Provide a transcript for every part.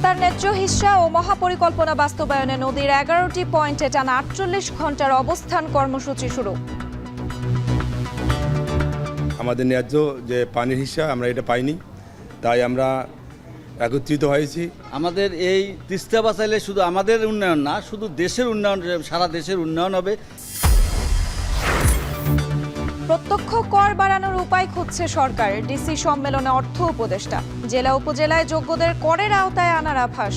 তিস্তার ন্যায্য হিস্সা ও মহাপরিকল্পনা বাস্তবায়নে নদীর 11টি পয়েন্টে টানা 48 ঘন্টার অবস্থান কর্মসূচি শুরু। আমাদের ন্যায্য যে পানির হিস্সা আমরা এটা পাইনি, তাই আমরা একত্রিত হয়েছি। আমাদের এই তিস্তা বাঁচাইলে শুধু আমাদের উন্নয়ন না, শুধু দেশের উন্নয়ন, সারা দেশের উন্নয়ন হবে। প্রত্যক্ষ কর বাড়ানোর উপায় খুঁজছে সরকার, ডিসি সম্মেলনে অর্থ উপদেষ্টা। জেলা উপজেলায় যোগ্যদের করের আওতায় আনার আভাস।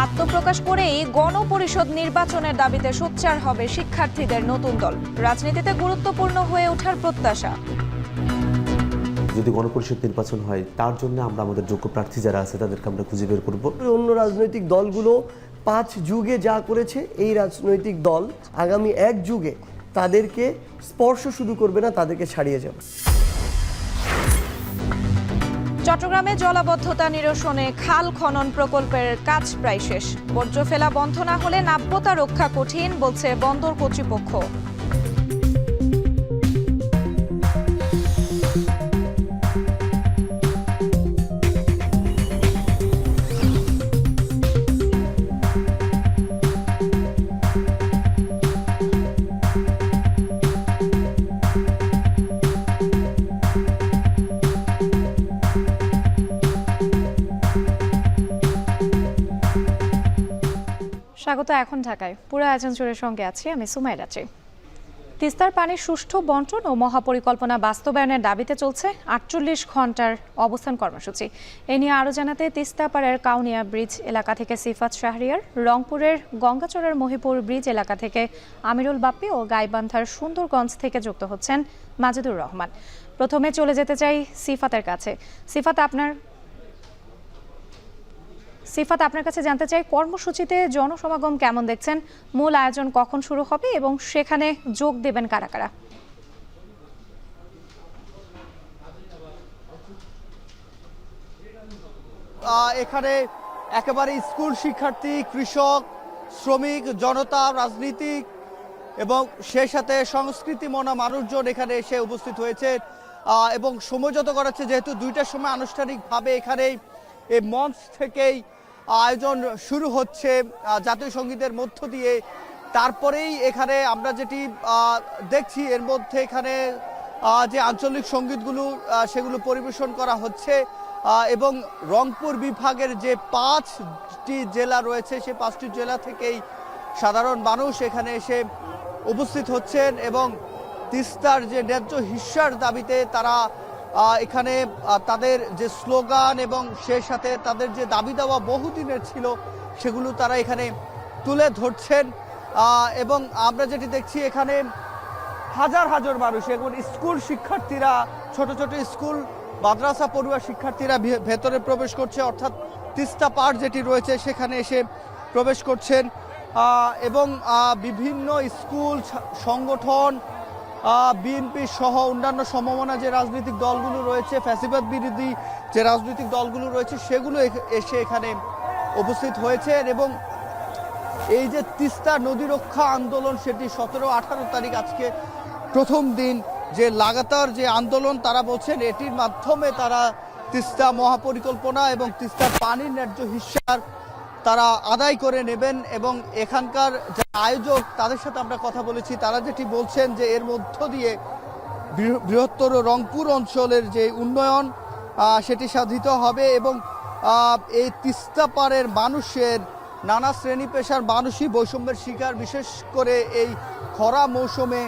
আত্মপ্রকাশ করেই গণপরিষদ নির্বাচনের দাবিতে সোচ্চার হবে শিক্ষার্থীদের নতুন দল। রাজনীতিতে গুরুত্বপূর্ণ হয়ে ওঠার প্রত্যাশা। যদি গণপরিষদ নির্বাচন হয়, তার জন্য আমরা আমাদের যোগ্য প্রার্থী যারা আছে তাদেরকে আমরা খুঁজে বের করব। অন্য রাজনৈতিক দলগুলো 5 যুগে যা করেছে, এই রাজনৈতিক দল আগামী 1 যুগে তাদেরকে স্পর্শ শুধু করবে না, তাদেরকে ছাড়িয়ে যাবে। চট্টগ্রামে জলাবদ্ধতা নিরসনে খাল খনন প্রকল্পের কাজ প্রায় শেষ। বর্জ্য ফেলা বন্ধ না হলে নাব্যতা রক্ষা কঠিন, বলছে বন্দর কর্তৃপক্ষ। স্বাগত এখন ঢাকায়। পুরো আয়োজন জুড়ে সঙ্গে আছি আমি সুমাইরা চে। তিস্তার পানির সুষ্ঠু বন্টন ও মহাপরিকল্পনা বাস্তবায়নের দাবিতে চলছে 48 ঘন্টার অবস্থান কর্মসূচি। এ নিয়ে আরও জানাতে তিস্তাপাড়ের কাউনিয়া ব্রিজ এলাকা থেকে সিফাত শাহরিয়ার, রংপুরের গঙ্গাচড়ের মহিপুর ব্রিজ এলাকা থেকে আমিরুল বাপ্পি ও গাইবান্ধার সুন্দরগঞ্জ থেকে যুক্ত হচ্ছেন মাজেদুর রহমান। প্রথমে চলে যেতে চাই সিফাতের কাছে। সিফাত, আপনার কাছে জানতে চাই, কর্মসূচিতে জনসমাগম কেমন দেখছেন? মূল আয়োজন কখন শুরু হবে এবং সেখানে যোগ দেবেন কারা কারা? এখানে একেবারে স্কুল শিক্ষার্থী, কৃষক, শ্রমিক, জনতা, রাজনীতিক এবং সেই সাথে সংস্কৃতি মনা মানুষজন এখানে এসে উপস্থিত হয়েছে এবং সময়যত করাচ্ছে, যেহেতু 2টার সময় আনুষ্ঠানিকভাবে এখানে এই মঞ্চ থেকেই আয়োজন শুরু হচ্ছে জাতীয় সঙ্গীতের মধ্য দিয়ে। তারপরেই এখানে আমরা যেটি দেখছি, এর মধ্যে এখানে যে আঞ্চলিক সঙ্গীতগুলো সেগুলো পরিবেশন করা হচ্ছে এবং রংপুর বিভাগের যে 5টি জেলা রয়েছে, সেই 5টি জেলা থেকেই সাধারণ মানুষ এখানে এসে উপস্থিত হচ্ছেন এবং তিস্তার যে ন্যায্য হিস্যার দাবিতে তারা এখানে তাদের যে স্লোগান এবং সেই সাথে তাদের যে দাবি দেওয়া বহুদিনের ছিল সেগুলো তারা এখানে তুলে ধরছেন এবং আমরা যেটি দেখছি, এখানে হাজার হাজার মানুষ, এবং স্কুল শিক্ষার্থীরা, ছোট ছোট স্কুল মাদ্রাসা পড়ুয়া শিক্ষার্থীরা ভেতরে প্রবেশ করছে, অর্থাৎ তিস্তা পাড় যেটি রয়েছে সেখানে এসে প্রবেশ করছেন এবং বিভিন্ন স্কুল সংগঠন, বিএনপি সহ অন্যান্য সমমনা যে রাজনৈতিক দলগুলো রয়েছে, ফ্যাসিবাদ বিরোধী যে রাজনৈতিক দলগুলো রয়েছে, সেগুলো এসে এখানে উপস্থিত হয়েছেন এবং এই যে তিস্তা নদী রক্ষা আন্দোলন, সেটি 17-18 তারিখ আজকে প্রথম দিন, যে লাগাতার যে আন্দোলন, তারা বলছেন এটির মাধ্যমে তারা তিস্তা মহাপরিকল্পনা এবং তিস্তার পানির ন্যায্য হিস্যার তারা আদায় করে নেবেন। এবং এখানকার যারা আয়োজক তাদের সাথে আমরা কথা বলেছি, তারা যেটি বলছেন যে এর মধ্য দিয়ে বৃহত্তর রংপুর অঞ্চলের যে উন্নয়ন সেটি সাধিত হবে এবং এই তিস্তা পাড়ের মানুষের, নানা শ্রেণী পেশার মানুষই বৈষম্যের শিকার, বিশেষ করে এই খরা মৌসুমে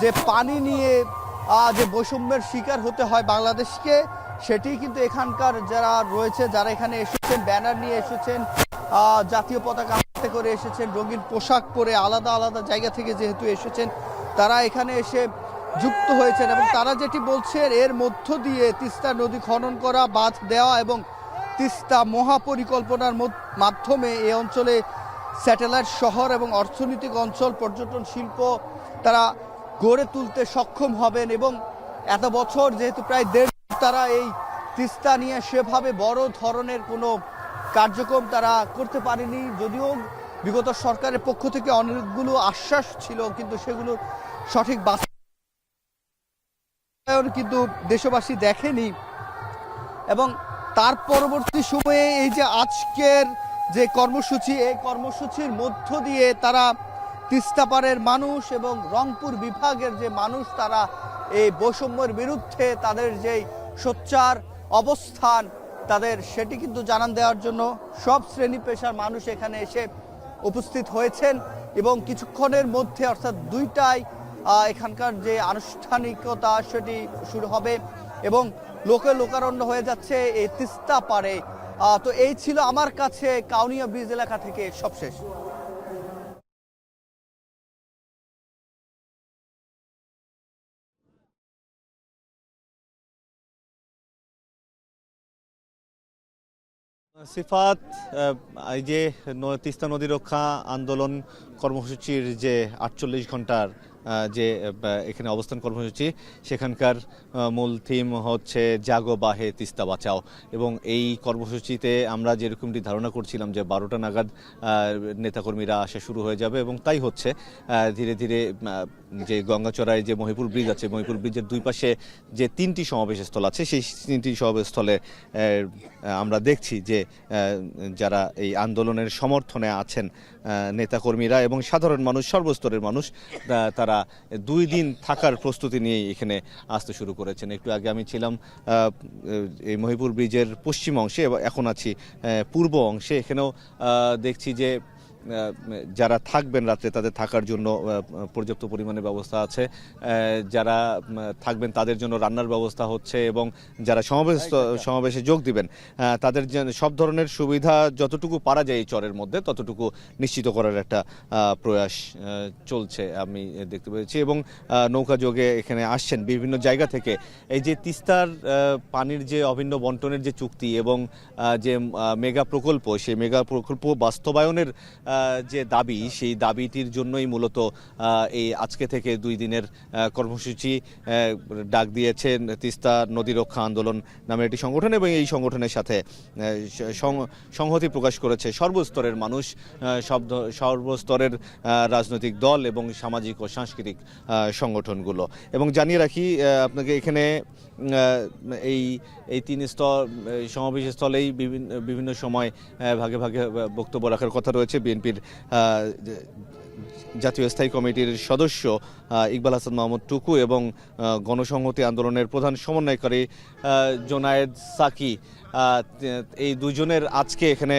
যে পানি নিয়ে যে বৈষম্যের শিকার হতে হয় বাংলাদেশকে, সেটি কিন্তু এখানকার যারা রয়েছে, যারা এখানে এসেছেন, ব্যানার নিয়ে এসেছেন, জাতীয় পতাকা হাতে করে এসেছেন, রঙিন পোশাক পরে আলাদা আলাদা জায়গা থেকে যেহেতু এসেছেন, তারা এখানে এসে যুক্ত হয়েছেন এবং তারা যেটি বলছেন, এর মধ্য দিয়ে তিস্তা নদী খনন করা, বাঁধ দেওয়া এবং তিস্তা মহাপরিকল্পনার মাধ্যমে এই অঞ্চলে স্যাটেলাইট শহর এবং অর্থনৈতিক অঞ্চল, পর্যটন শিল্প তারা গড়ে তুলতে সক্ষম হবেন এবং এত বছর যেহেতু প্রায় 1.5, তারা এই তিস্তা নিয়ে সেভাবে বড় ধরনের কোনো কার্যক্রম তারা করতে পারেনি। যদিও বিগত সরকারের পক্ষ থেকে অনেকগুলো আশ্বাস ছিল, কিন্তু সেগুলো সঠিক বাস্তবায়ন কিন্তু দেশবাসী দেখেনি। এবং তার পরবর্তী সময়ে এই যে আজকের যে কর্মসূচি, এই কর্মসূচির মধ্য দিয়ে তারা তিস্তা পাড়ের মানুষ এবং রংপুর বিভাগের যে মানুষ, তারা এই বৈষম্যের বিরুদ্ধে তাদের যেই সোচ্চার অবস্থান তাদের, সেটি কিন্তু জানান দেওয়ার জন্য সব শ্রেণী পেশার মানুষ এখানে এসে উপস্থিত হয়েছেন। এবং কিছুক্ষণের মধ্যে অর্থাৎ 2টায় এখানকার যে আনুষ্ঠানিকতা সেটি শুরু হবে এবং লোকারণ্য হয়ে যাচ্ছে এই তিস্তা পাড়ে। তো এই ছিল আমার কাছে কাউনিয়া ব্রিজ এলাকা থেকে সবশেষ। সিফাত, এই যে তিস্তা নদী রক্ষা আন্দোলন কর্মসূচির যে 48 ঘন্টার যে এখানে অবস্থান কর্মসূচি, সেখানকার মূল থিম হচ্ছে জাগো বাহে তিস্তা বাঁচাও। এবং এই কর্মসূচিতে আমরা যেরকমটি ধারণা করছিলাম যে 12টা নাগাদ নেতাকর্মীরা আসা শুরু হয়ে যাবে, এবং তাই হচ্ছে। ধীরে ধীরে যে গঙ্গাচড়ায় যে মহিপুর ব্রিজ আছে, মহিপুর ব্রিজের দুই পাশে যে 3টি সমাবেশ স্থল আছে, সেই 3টি সমাবেশ স্থলে আমরা দেখছি যে যারা এই আন্দোলনের সমর্থনে আছেন নেতাকর্মীরা এবং সাধারণ মানুষ, সর্বস্তরের মানুষ, তারা 2 দিন থাকার প্রস্তুতি নিয়ে এখানে আসতে শুরু করেছেন। একটু আগে আমি ছিলাম এই মহিপুর ব্রিজের পশ্চিম অংশে এবং এখন আছি পূর্ব অংশে। এখানেও দেখছি যে যারা থাকবেন রাত্রে তাদের থাকার জন্য পর্যাপ্ত পরিমাণে ব্যবস্থা আছে। যারা থাকবেন তাদের জন্য রান্নার ব্যবস্থা হচ্ছে, এবং যারা সমাবেশে যোগ দিবেন তাদের সব ধরনের সুবিধা যতটুকু পারা যায় এই চরের মধ্যে ততটুকু নিশ্চিত করার একটা প্রয়াস চলছে আমি দেখতে পেয়েছি। এবং নৌকা যোগে এখানে আসছেন বিভিন্ন জায়গা থেকে। এই যে তিস্তার পানির যে অভিন্ন বন্টনের যে চুক্তি এবং যে মেগা প্রকল্প, সেই মেগা প্রকল্প বাস্তবায়নের যে দাবি, সেই দাবিটির জন্যই মূলত এই আজকে থেকে 2 দিনের কর্মসূচি ডাক দিয়েছেন তিস্তা নদী রক্ষা আন্দোলন নামের একটি সংগঠন, এবং এই সংগঠনের সাথে সংহতি প্রকাশ করেছে সর্বস্তরের মানুষ, সর্বস্তরের রাজনৈতিক দল এবং সামাজিক ও সাংস্কৃতিক সংগঠনগুলো। এবং জানিয়ে রাখি আপনাকে, এখানে এই 3 স্তর সমাবেশ স্থলেই বিভিন্ন সময় ভাগে ভাগে বক্তব্য রাখার কথা রয়েছে। বিএনপির জাতীয় স্থায়ী কমিটির সদস্য ইকবাল হাসান মাহমুদ টুকু এবং গণসংহতি আন্দোলনের প্রধান সমন্বয়কারী জোনায়েদ সাকি, এই দুজনের আজকে এখানে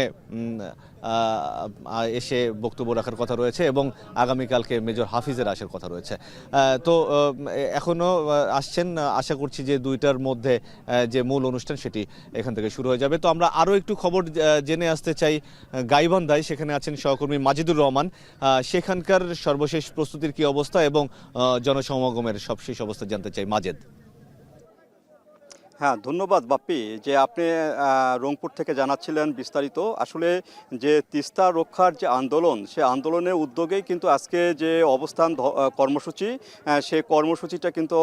এসে বক্তব্য রাখার কথা রয়েছে, এবং আগামীকালকে মেজর হাফিজের আসার কথা রয়েছে। তো এখনও আসছেন, আশা করছি যে 2টার মধ্যে যে মূল অনুষ্ঠান সেটি এখান থেকে শুরু হয়ে যাবে। তো আমরা আরও একটু খবর জেনে আসতে চাই গাইবান্ধায়, সেখানে আছেন সহকর্মী মাজিদুর রহমান। সেখানকার সর্বশেষ প্রস্তুতির কি অবস্থা এবং জনসমাগমের সবশেষ অবস্থা জানতে চাই। মাজেদ। হ্যাঁ, ধন্যবাদ বাপ্পি, যে আপনি রংপুর থেকে জানাচ্ছিলেন বিস্তারিত। আসলে যে তিস্তা রক্ষার যে আন্দোলন, সে আন্দোলনের উদ্যোগেই কিন্তু আজকে যে অবস্থান কর্মসূচি, সেই কর্মসূচিটা কিন্তু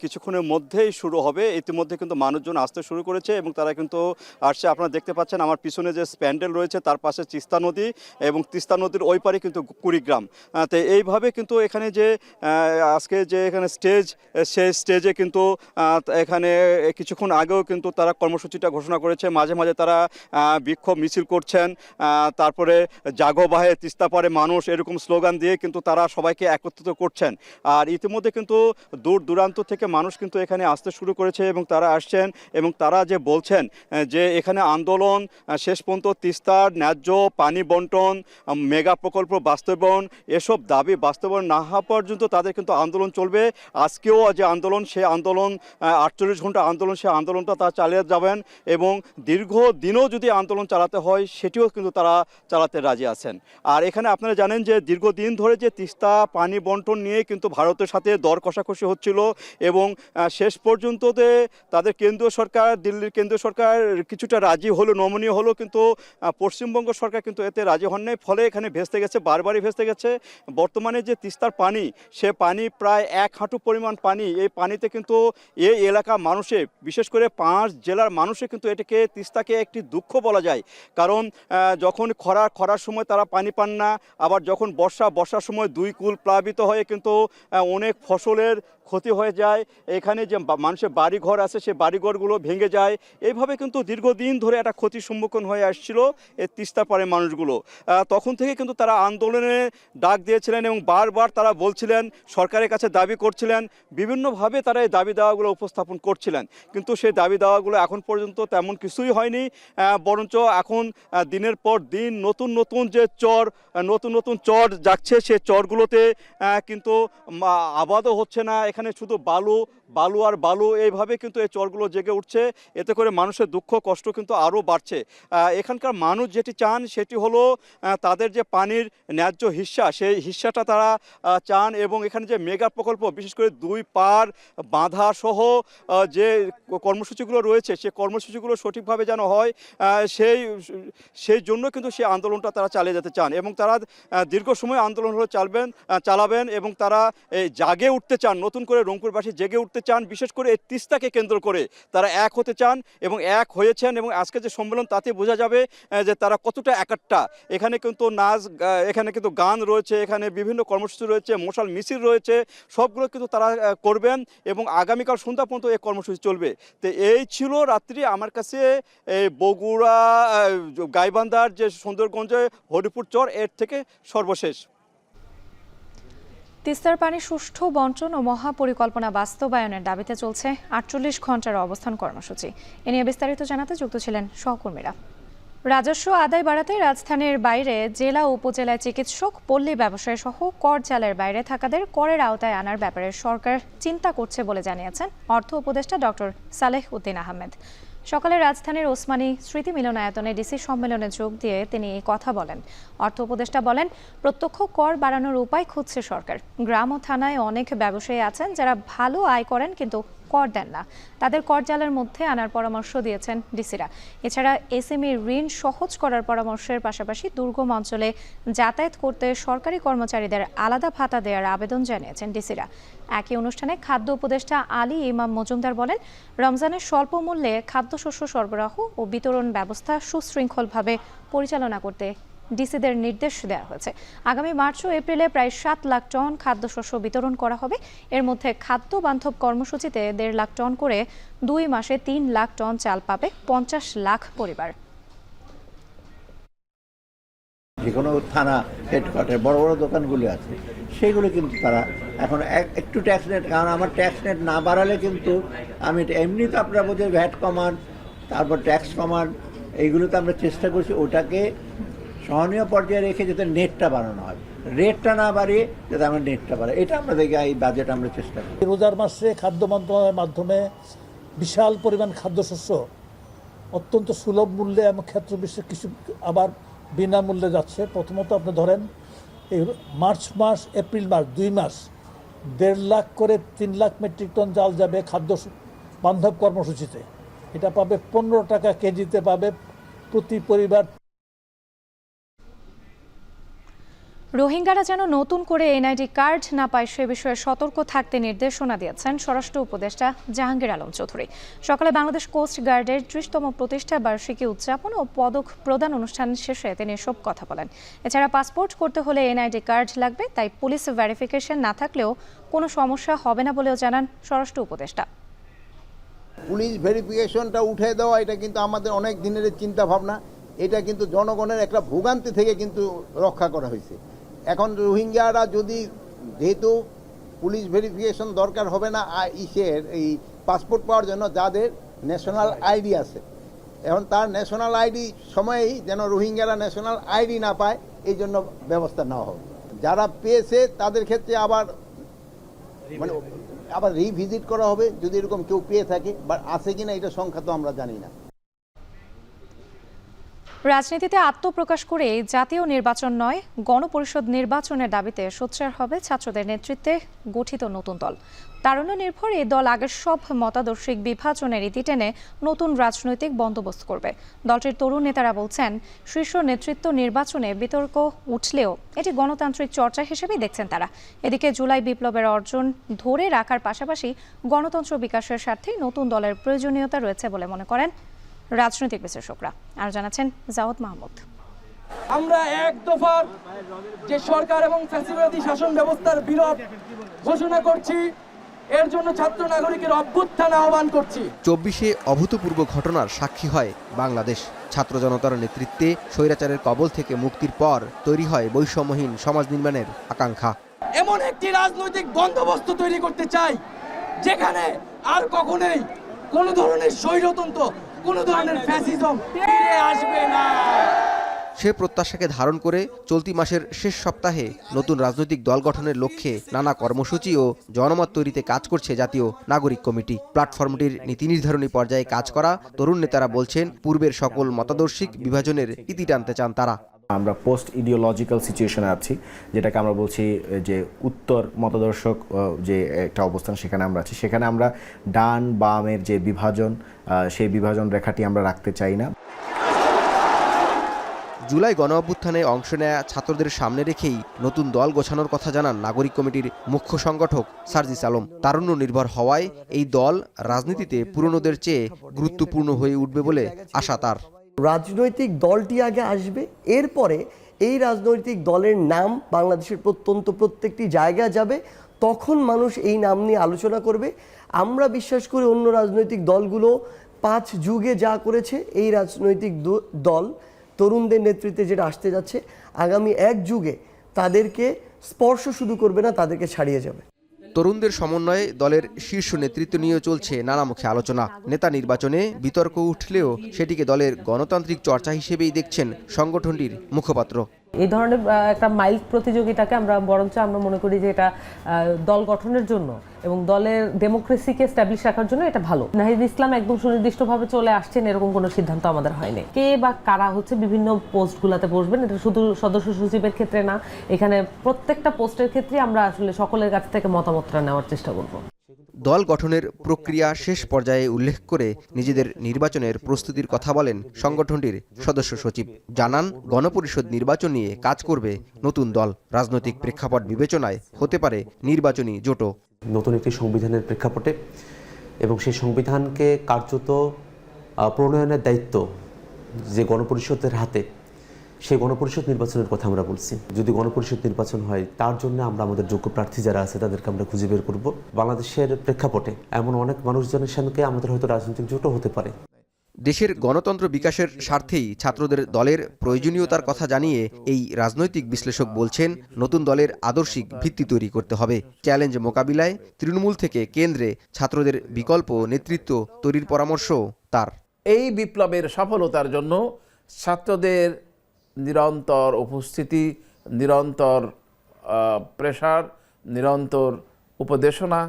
কিছুক্ষণের মধ্যেই শুরু হবে। ইতিমধ্যে কিন্তু মানুষজন আসতে শুরু করেছে এবং তারা কিন্তু আসছে। আপনারা দেখতে পাচ্ছেন আমার পিছনে যে প্যান্ডেল রয়েছে, তার পাশে তিস্তা নদী এবং তিস্তা নদীর ওই পারে কিন্তু কুড়িগ্রাম। তো এইভাবে কিন্তু এখানে যে আজকে যে এখানে স্টেজ, সেই স্টেজে কিন্তু এখানে কিছুক্ষণ আগেও কিন্তু তারা কর্মসূচিটা ঘোষণা করেছে। মাঝে মাঝে তারা বিক্ষোভ মিছিল করছেন, তারপরে জাগো বাহে তিস্তা পাড়ে মানুষ, এরকম স্লোগান দিয়ে কিন্তু তারা সবাইকে একত্রিত করছেন। আর ইতিমধ্যে কিন্তু দূর দূরান্ত থেকে মানুষ কিন্তু এখানে আসতে শুরু করেছে এবং তারা আসছেন এবং তারা যে বলছেন যে এখানে আন্দোলন শেষ পর্যন্ত তিস্তার ন্যায্য পানি বন্টন, মেগা প্রকল্প বাস্তবায়ন, এসব দাবি বাস্তবায়ন না হওয়া পর্যন্ত তাদের কিন্তু আন্দোলন চলবে। আজকেও যে আন্দোলন, সে আন্দোলন 48 ঘন্টা আন্দোলন, সে আন্দোলনটা তারা চালিয়ে যাবেন এবং দীর্ঘ দিনও যদি আন্দোলন চালাতে হয় সেটিও কিন্তু তারা চালাতে রাজি আছেন। আর এখানে আপনারা জানেন যে দীর্ঘদিন ধরে যে তিস্তা পানি বন্টন নিয়ে কিন্তু ভারতের সাথে দর কষাকষি হচ্ছিল এবং শেষ পর্যন্ত তাদের কেন্দ্রীয় সরকার, দিল্লির কেন্দ্রীয় সরকার কিছুটা রাজি হলো, নমনীয় হলো, কিন্তু পশ্চিমবঙ্গ সরকার কিন্তু এতে রাজি হন নাই। ফলে এখানে ভেস্তে গেছে, বারবারই ভেস্তে গেছে। বর্তমানে যে তিস্তার পানি, সে পানি প্রায় 1 হাঁটু পরিমাণ পানি। এই পানিতে কিন্তু এই এলাকা মানুষে, বিশেষ করে 5 জেলার মানুষে কিন্তু এটাকে, তিস্তাকে একটি দুঃখ বলা যায়। কারণ যখন খরার সময় তারা পানি পান না, আবার যখন বর্ষার সময় 2 কূল প্লাবিত হয়ে কিন্তু অনেক ফসলের ক্ষতি হয়ে যায়, এখানে যে মানুষের বাড়িঘর আছে সেই বাড়িঘরগুলো ভেঙে যায়। এইভাবে কিন্তু দীর্ঘদিন ধরে একটা ক্ষতির সম্মুখীন হয়ে আসছিল এই তিস্তা পাড়ের মানুষগুলো। তখন থেকে কিন্তু তারা আন্দোলনে ডাক দিয়েছিলেন এবং বারবার তারা বলছিলেন, সরকারের কাছে দাবি করছিলেন, বিভিন্নভাবে তারা এই দাবি দাওয়াগুলো উপস্থাপন করছিলেন। কিন্তু সেই দাবি দাওয়াগুলো এখন পর্যন্ত তেমন কিছুই হয়নি, বরঞ্চ এখন দিনের পর দিন নতুন নতুন চর যাচ্ছে, সেই চরগুলোতে কিন্তু আবাদও হচ্ছে না। এখানে শুধু বালু আর বালু, এইভাবে কিন্তু এই চরগুলো জেগে উঠছে। এতে করে মানুষের দুঃখ কষ্ট কিন্তু আরও বাড়ছে। এখানকার মানুষ যেটি চান সেটি হলো তাদের যে পানির ন্যায্য হিস্সা, সেই হিস্সাটা তারা চান। এবং এখানে যে মেগা প্রকল্প, বিশেষ করে 2 পার বাঁধা সহ যে কর্মসূচিগুলো রয়েছে, সেই কর্মসূচিগুলো সঠিকভাবে যেন হয়, সেই জন্য কিন্তু সেই আন্দোলনটা তারা চালিয়ে যেতে চান। এবং তারা দীর্ঘ সময় আন্দোলন হলে চালাবেন এবং তারা জাগে উঠতে চান, নতুন করে রংপুরবাসী জেগে উঠতে চান। বিশেষ করে এই তিস্তাকে কেন্দ্র করে তারা এক হতে চান এবং এক হয়েছেন। এবং আজকে যে সম্মেলন, তাতে বোঝা যাবে যে তারা কতটা একাট্টা। এখানে কিন্তু এখানে কিন্তু গান রয়েছে, এখানে বিভিন্ন কর্মসূচি রয়েছে, মশাল মিছিল রয়েছে, সবগুলো কিন্তু তারা করবেন এবং আগামীকাল সন্ধ্যা পর্যন্ত এই কর্মসূচি চলবে। তো এই ছিল রাত্রি আমার কাছে এই বগুড়া গাইবান্ধার যে সুন্দরগঞ্জে হরিপুর চর, এর থেকে সর্বশেষ। তিস্তার পানি সুষ্ঠু বন্টন ও মহাপরিকল্পনা বাস্তবায়নের দাবিতে চলছে 48 ঘন্টার অবস্থান কর্মসূচি। এ নিয়ে বিস্তারিত জানাতে যুক্ত ছিলেন সহকর্মীরা। রাজস্ব আদায় বাড়াতে রাজধানীর বাইরে জেলা ও উপজেলায় চিকিৎসক, পল্লী ব্যবসায়ী সহ কর জালের বাইরে থাকাদের করের আওতায় আনার ব্যাপারে সরকার চিন্তা করছে বলে জানিয়েছেন অর্থ উপদেষ্টা ডক্টর সালেহ উদ্দিন আহমেদ। সকালে রাজধানীর ওসমানী স্মৃতি মিলনায়তনে ডিসি সম্মেলনে যোগ দিয়ে তিনি এই কথা বলেন। অর্থ উপদেষ্টা বলেন, প্রত্যক্ষ কর বাড়ানোর উপায় খুঁজছে সরকার। গ্রাম ও থানায় অনেক ব্যবসায়ী আছেন যারা ভালো আয় করেন কিন্তু কর দেন না, তাদের কর জালের মধ্যে আনার পরামর্শ দিয়েছেন ডিসিরা। এছাড়া এসএমই ঋণ সহজ করার পরামর্শের পাশাপাশি দুর্গম অঞ্চলে যাতায়াত করতে সরকারি কর্মচারীদের আলাদা ভাতা দেওয়ার আবেদন জানিয়েছেন ডিসিরা। একই অনুষ্ঠানে খাদ্য উপদেষ্টা আলী ইমাম মজুমদার বলেন, রমজানের স্বল্প মূল্যে খাদ্যশস্য সরবরাহ ও বিতরণ ব্যবস্থা সুশৃঙ্খলভাবে পরিচালনা করতে ডিসিদের নির্দেশ দেওয়া হয়েছে। আগামী মার্চ ও এপ্রিলে প্রায় 7 লাখ টন খাদ্যশস্য বিতরণ করা হবে। এর মধ্যে খাদ্য বান্ধব কর্মসূচিতে 1.5 লাখ টন করে 2 মাসে 3 লাখ টন চাল পাবে 50 লাখ পরিবার। যে কোনো থানা হেডকোয়ার্টার বড় বড় দোকানগুলি আছে, সেইগুলো কিন্তু তারা এখন একটু ট্যাক্স নেট, কারণ আমার ট্যাক্স নেট না বাড়ালে কিন্তু আমি এমনি তো আপনারা বোধহয় ভ্যাট কমান, তারপর ট্যাক্স কমান, এইগুলোতে আমরা চেষ্টা করছি ওটাকে সহনীয় পর্যায়ে রেখে যাতে নেটটা বাড়ানো হয়, রেটটা না বাড়িয়ে যাতে আমরা নেটটা বাড়াই, এটা আমরা দেখি এই বাজেট আমরা চেষ্টা করি। রোজার মাসে খাদ্য মন্ত্রণালয়ের মাধ্যমে বিশাল পরিমাণ খাদ্যশস্য অত্যন্ত সুলভ মূল্যে এবং ক্ষেত্র বিশেষে কিছু আবার বিনামূল্যে যাচ্ছে। প্রথমত আপনি ধরেন এই মার্চ মাস, এপ্রিল মাস, 2 মাস 1.5 লাখ করে 3 লাখ মেট্রিক টন চাল যাবে খাদ্য বান্ধব কর্মসূচিতে। এটা পাবে 15 টাকা কেজিতে পাবে প্রতি পরিবার। রোহিঙ্গারা যেন নতুন করে এনআইডি কার্ড না পায় সে বিষয়ে সতর্ক থাকতে নির্দেশনা দিয়েছেন স্বরাষ্ট্র উপদেষ্টা জাহাঙ্গীর আলম চৌধুরী। সকালে বাংলাদেশ কোস্ট গার্ডের 30তম প্রতিষ্ঠা বার্ষিকী উদযাপন ও পদক প্রদান অনুষ্ঠান শেষে তিনি এসব কথা বলেন। এছাড়া পাসপোর্ট করতে হলে এনআইডি কার্ড লাগবে, তাই পুলিশ ভেরিফিকেশন না থাকলেও কোনো সমস্যা হবে না বলেও জানান স্বরাষ্ট্র উপদেষ্টা। পুলিশ ভেরিফিকেশনটা উঠে দেওয়া এটা কিন্তু আমাদের অনেক দিনের চিন্তা ভাবনা, এটা কিন্তু জনগণের একটা ভোগান্তি থেকে কিন্তু রক্ষা করা হয়েছে। এখন রোহিঙ্গারা যদি, যেহেতু পুলিশ ভেরিফিকেশন দরকার হবে না এই পাসপোর্ট পাওয়ার জন্য যাদের ন্যাশনাল আইডি আছে, এখন তার ন্যাশনাল আইডি সময়েই যেন রোহিঙ্গারা ন্যাশনাল আইডি না পায়, এই জন্য ব্যবস্থা নেওয়া হবে। যারা পেয়েছে তাদের ক্ষেত্রে আবার রিভিজিট করা হবে যদি এরকম কেউ পেয়ে থাকে, বা আছে কিনা এটা সংখ্যা তো আমরা জানি না। রাজনীতিতে আত্মপ্রকাশ করে জাতীয় নির্বাচন নয়, গণপরিষদ নির্বাচনের দাবিতে সোচ্চার হবে ছাত্রদের নেতৃত্বে গঠিত নতুন দল। তারুণ্য নির্ভর এই দল আগের সব মতাদর্শিক বিভাজনের ইতি টেনে নতুন রাজনৈতিক বন্দোবস্ত করবে। দলটির তরুণ নেতারা বলছেন, শীর্ষ নেতৃত্ব নির্বাচনে বিতর্ক উঠলেও এটি গণতান্ত্রিক চর্চা হিসেবেই দেখছেন তারা। এদিকে জুলাই বিপ্লবের অর্জন ধরে রাখার পাশাপাশি গণতন্ত্র বিকাশের স্বার্থে নতুন দলের প্রয়োজনীয়তা রয়েছে বলে মনে করেন রাজনৈতিক বিশ্লেষকরা। আর জানাচ্ছেন জাওয়াদ মাহমুদ। আমরা এক দফার যে সরকার এবং ফ্যাসিবাদী শাসন ব্যবস্থার বিরোধ ঘোষণা করছি এর জন্য ছাত্র নাগরিকের অভ্যুত্থান আহ্বান করছি। 24-এ অভূতপূর্ব ঘটনার সাক্ষী হয় বাংলাদেশ। ছাত্র জনতার নেতৃত্বে স্বৈরাচারের কবল থেকে মুক্তির পর তৈরি হয় বৈষম্যহীন সমাজ নির্মাণের আকাঙ্ক্ষা। এমন একটি রাজনৈতিক বন্দোবস্ত তৈরি করতে চাই যেখানে আর কখনোই কোনো ধরনের স্বৈরতন্ত্র, কোনো ধরনের ফ্যাসিজম ফিরে আসবে না। সে প্রত্যাশাকে ধারণ করে চলতি মাসের শেষ সপ্তাহে নতুন রাজনৈতিক দল গঠনের লক্ষ্যে নানা কর্মসূচি ও জনমত তৈরিতে কাজ করছে জাতীয় নাগরিক কমিটি। প্ল্যাটফর্মটির নীতি নির্ধারণী পর্যায়ে কাজ করা তরুণ নেতারা বলছেন, পূর্বের সকল মতাদর্শিক বিভাজনের ইতি টানতে চান তারা। আমরা পোস্ট ইডিওলজিক্যাল সিচুয়েশনে আছি, যেটাকে আমরা বলছি যে উত্তর মতাদর্শক যে একটা অবস্থান, সেখানে আমরা আছি। সেখানে আমরা ডান বামের যে বিভাজন, সেই বিভাজন রেখাটি আমরা রাখতে চাই না। জুলাই গণ অভ্যুত্থানে অংশ নেয়া ছাত্রদের সামনে রেখেই নতুন দল গোছানোর কথা জানান নাগরিক কমিটির মুখ্য সংগঠক সার্জিস আলম। তারুণ্য নির্ভর হওয়ায় এই দল রাজনীতিতে পুরনোদের চেয়ে গুরুত্বপূর্ণ হয়ে উঠবে বলে আশা তার। রাজনৈতিক দলটি আগে আসবে, এরপরে এই রাজনৈতিক দলের নাম বাংলাদেশের প্রত্যেকটি জায়গায় যাবে, তখন মানুষ এই নাম নিয়ে আলোচনা করবে। আমরা বিশ্বাস করি অন্য রাজনৈতিক দলগুলো 5 যুগে যা করেছে, এই রাজনৈতিক দল তরুণদের নেতৃত্বে যেটা আসতে যাচ্ছে, আগামী 1 যুগে তাদেরকে স্পর্শ শুধু করবে না, তাদেরকে ছাড়িয়ে যাবে। তরুণদের সমন্বয়ে দলের শীর্ষ নেতৃত্ব নিয়ে চলছে নানামুখী আলোচনা। নেতা নির্বাচনে বিতর্ক উঠলেও সেটিকে দলের গণতান্ত্রিক চর্চা হিসেবেই দেখছেন সংগঠনটির মুখপাত্র। এই ধরনের একটা মাইল্ড প্রতিযোগিতাকে আমরা মনে করি যে এটা দল গঠনের জন্য এবং দলের ডেমোক্রেসিকে এস্টাবলিশ রাখার জন্য এটা ভালো। নাহিদ ইসলাম একদম সুনির্দিষ্টভাবে চলে আসছেন এরকম কোনো সিদ্ধান্ত আমাদের হয়নি। কে বা কারা হচ্ছে বিভিন্ন পোস্টগুলোতে বসবেন, এটা শুধু সদস্য সচিবের ক্ষেত্রে না, এখানে প্রত্যেকটা পোস্টের ক্ষেত্রে আমরা আসলে সকলের কাছ থেকে মতামতটা নেওয়ার চেষ্টা করব। দল গঠনের প্রক্রিয়া শেষ পর্যায়ে উল্লেখ করে নিজেদের নির্বাচনের প্রস্তুতির কথা বলেন সংগঠনটির সদস্য সচিব। জানান, গণপরিষদ নির্বাচন নিয়ে কাজ করবে নতুন দল। রাজনৈতিক প্রেক্ষাপট বিবেচনায় হতে পারে নির্বাচনী জোটও। নতুন একটি সংবিধানের প্রেক্ষাপটে এবং সেই সংবিধানকে কার্যত প্রণয়নের দায়িত্ব যে গণপরিষদের হাতে, সেই গণপরিষদ নির্বাচনের কথা আমরা বলছি। যদি গণপরিষদ নির্বাচন হয়, তার জন্য আমরা আমাদের যোগ্য প্রার্থী যারা আছে তাদেরকে আমরা খুঁজে বের করব। বাংলাদেশের প্রেক্ষাপটে এমন অনেক মানুষজনের সঙ্গে আমাদের হয়তো রাজনৈতিক জোটও হতে পারে। দেশের গণতন্ত্র বিকাশের স্বার্থেই ছাত্রদের দলের প্রয়োজনীয়তার কথা জানিয়ে এই রাজনৈতিক বিশ্লেষক বলছেন, নতুন দলের আদর্শিক ভিত্তি তৈরি করতে হবে। চ্যালেঞ্জ মোকাবিলায় তৃণমূল থেকে কেন্দ্রে ছাত্রদের বিকল্প নেতৃত্ব তৈরির পরামর্শ তার। এই বিপ্লবের সফলতার জন্য ছাত্রদের নিরন্তর উপস্থিতি, নিরন্তর প্রেসার, নিরন্তর উপদেশনা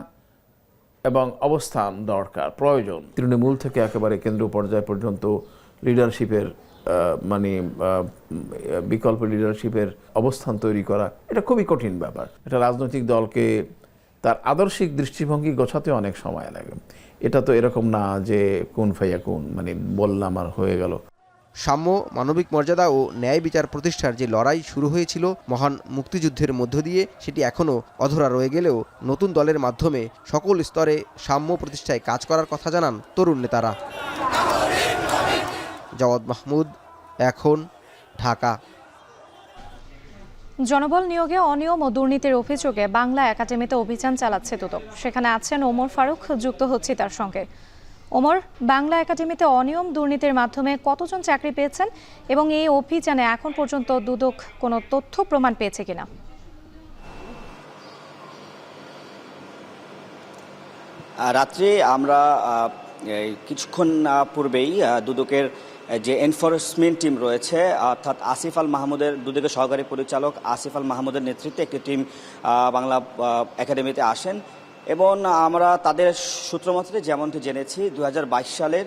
এবং অবস্থান দরকার, প্রয়োজন। তৃণমূল থেকে একেবারে কেন্দ্রীয় পর্যায় পর্যন্ত লিডারশিপের বিকল্প লিডারশিপের অবস্থান তৈরি করা এটা খুবই কঠিন ব্যাপার। এটা রাজনৈতিক দলকে তার আদর্শিক দৃষ্টিভঙ্গি গোছাতে অনেক সময় লাগে। এটা তো এরকম না যে কোন ফাইয়া কোন, বললাম আর হয়ে গেল। সাম্য, মানবিক মর্যাদা ও ন্যায় বিচার প্রতিষ্ঠার যে লড়াই শুরু হয়েছিল মহান মুক্তিযুদ্ধের মধ্য দিয়ে, সেটি এখনও অধরা রয়ে গেলেও নতুন দলের মাধ্যমে সকল স্তরে সাম্য প্রতিষ্ঠায় কাজ করার কথা জানান তরুণ নেতারা। জাওয়াদ মাহমুদ, এখন, ঢাকা। জনবল নিয়োগে অনিয়ম ও দুর্নীতির অভিযোগে বাংলা একাডেমিতে অভিযান চালাচ্ছে দুদক। সেখানে আছেন ওমর ফারুক, যুক্ত হচ্ছে তার সঙ্গে। ওমর, বাংলা একাডেমিতে অনিয়ম দুর্নীতির মাধ্যমে কতজন চাকরি পেয়েছেন এবং এই অভিযানে এখন পর্যন্ত দুদক কোনো তথ্য প্রমাণ পেয়েছে কিনা? রাত্রে আমরা কিছুক্ষণ পূর্বেই দুদকের যে এনফোর্সমেন্ট টিম রয়েছে, অর্থাৎ আসিফ আল মাহমুদের, দুদকের সহকারী পরিচালক আসিফ আল মাহমুদের নেতৃত্বে একটি টিম বাংলা একাডেমিতে আসেন এবং আমরা তাদের সূত্রমতে যেমনটি জেনেছি 2022 সালের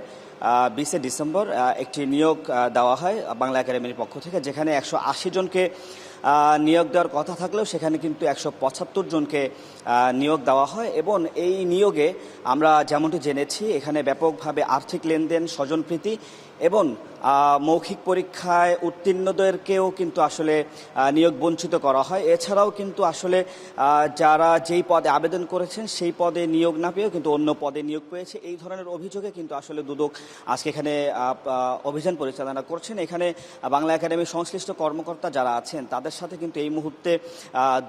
20 ডিসেম্বর একটি নিয়োগ দেওয়া হয় বাংলা একাডেমির পক্ষ থেকে, যেখানে 180 জনকে নিয়োগ দেওয়ার কথা থাকলেও সেখানে কিন্তু 175 জনকে নিয়োগ দেওয়া হয়। এবং এই নিয়োগে আমরা যেমনটি জেনেছি এখানে ব্যাপকভাবে আর্থিক লেনদেন, স্বজনপ্রীতি এবং মৌখিক পরীক্ষায় উত্তীর্ণদেরকেও কিন্তু আসলে নিয়োগ বঞ্চিত করা হয়। এছাড়াও কিন্তু আসলে যারা যেই পদে আবেদন করেছেন সেই পদে নিয়োগ না পেয়েও কিন্তু অন্য পদে নিয়োগ পেয়েছে, এই ধরনের অভিযোগে কিন্তু আসলে দুদক আজকে এখানে অভিযান পরিচালনা করছেন। এখানে বাংলা একাডেমির সংশ্লিষ্ট কর্মকর্তা যারা আছেন তাদের সাথে কিন্তু এই মুহূর্তে